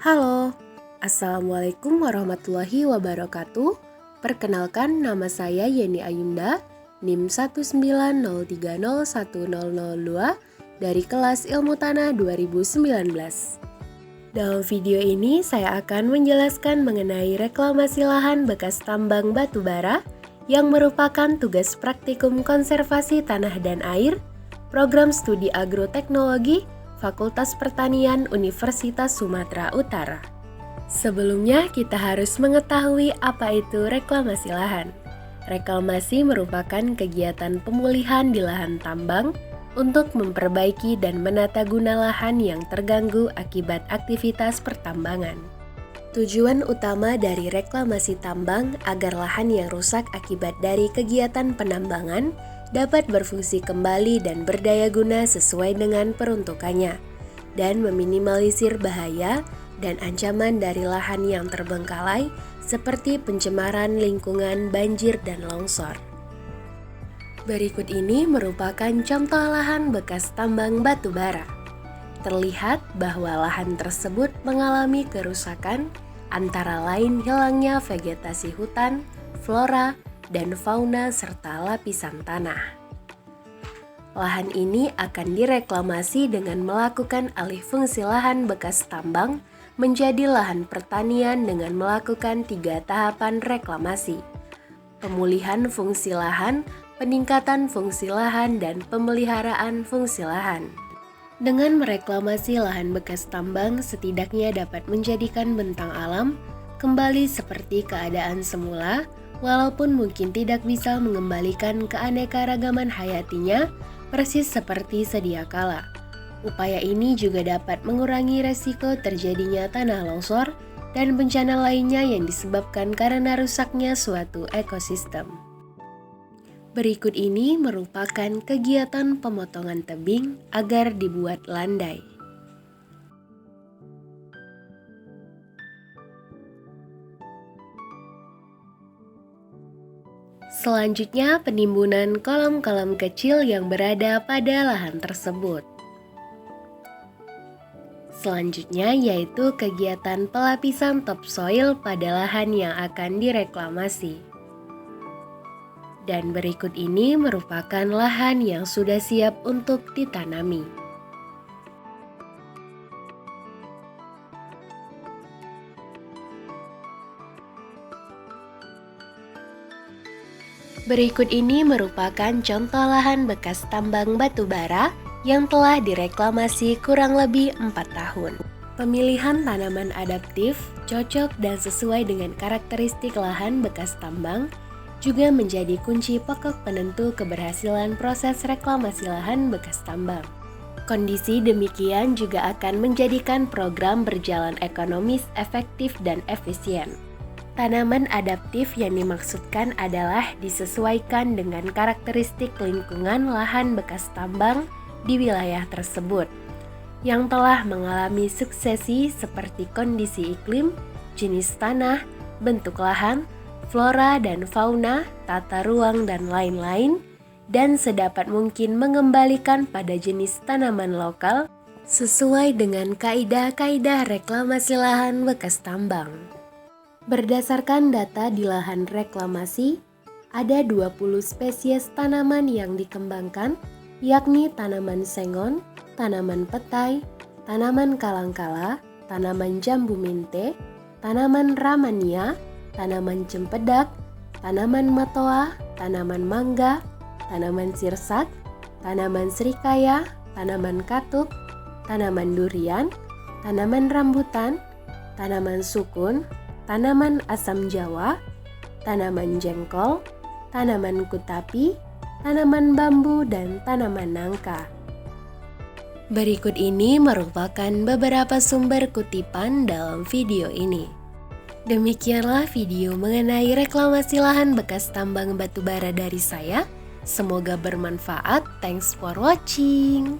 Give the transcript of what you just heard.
Halo, Assalamualaikum warahmatullahi wabarakatuh. Perkenalkan, nama saya Yeni Ayunda, NIM 190301002 dari kelas Ilmu Tanah 2019. Dalam video ini saya akan menjelaskan mengenai reklamasi lahan bekas tambang batu bara yang merupakan tugas praktikum konservasi tanah dan air, program studi agroteknologi, Fakultas Pertanian Universitas Sumatera Utara. Sebelumnya kita harus mengetahui apa itu reklamasi lahan. Reklamasi merupakan kegiatan pemulihan di lahan tambang untuk memperbaiki dan menata guna lahan yang terganggu akibat aktivitas pertambangan. Tujuan utama dari reklamasi tambang agar lahan yang rusak akibat dari kegiatan penambangan dapat berfungsi kembali dan berdaya guna sesuai dengan peruntukannya, dan meminimalisir bahaya dan ancaman dari lahan yang terbengkalai seperti pencemaran lingkungan, banjir, dan longsor. Berikut ini merupakan contoh lahan bekas tambang batu bara. Terlihat bahwa lahan tersebut mengalami kerusakan, antara lain hilangnya vegetasi hutan, flora, dan fauna serta lapisan tanah. Lahan ini akan direklamasi dengan melakukan alih fungsi lahan bekas tambang menjadi lahan pertanian dengan melakukan 3 tahapan reklamasi: pemulihan fungsi lahan, peningkatan fungsi lahan, dan pemeliharaan fungsi lahan. Dengan mereklamasi lahan bekas tambang, setidaknya dapat menjadikan bentang alam kembali seperti keadaan semula, walaupun mungkin tidak bisa mengembalikan keanekaragaman hayatinya persis seperti sedia kala. Upaya ini juga dapat mengurangi resiko terjadinya tanah longsor dan bencana lainnya yang disebabkan karena rusaknya suatu ekosistem. Berikut ini merupakan kegiatan pemotongan tebing agar dibuat landai. Selanjutnya, penimbunan kolam-kolam kecil yang berada pada lahan tersebut. Selanjutnya yaitu kegiatan pelapisan topsoil pada lahan yang akan direklamasi. Dan berikut ini merupakan lahan yang sudah siap untuk ditanami. Berikut ini merupakan contoh lahan bekas tambang batu bara yang telah direklamasi kurang lebih 4 tahun. Pemilihan tanaman adaptif, cocok dan sesuai dengan karakteristik lahan bekas tambang juga menjadi kunci pokok penentu keberhasilan proses reklamasi lahan bekas tambang. Kondisi demikian juga akan menjadikan program berjalan ekonomis, efektif, dan efisien. Tanaman adaptif yang dimaksudkan adalah disesuaikan dengan karakteristik lingkungan lahan bekas tambang di wilayah tersebut, yang telah mengalami suksesi seperti kondisi iklim, jenis tanah, bentuk lahan, flora dan fauna, tata ruang, dan lain-lain, dan sedapat mungkin mengembalikan pada jenis tanaman lokal sesuai dengan kaidah-kaidah reklamasi lahan bekas tambang. Berdasarkan data di lahan reklamasi, ada 20 spesies tanaman yang dikembangkan, yakni tanaman sengon, tanaman petai, tanaman kalangkala, tanaman jambu mente, tanaman ramania, tanaman cempedak, tanaman matoa, tanaman mangga, tanaman sirsak, tanaman serikaya, tanaman katuk, tanaman durian, tanaman rambutan, tanaman sukun, tanaman asam jawa, tanaman jengkol, tanaman kutapi, tanaman bambu, dan tanaman nangka. Berikut ini merupakan beberapa sumber kutipan dalam video ini. Demikianlah video mengenai reklamasi lahan bekas tambang batu bara dari saya. Semoga bermanfaat. Thanks for watching.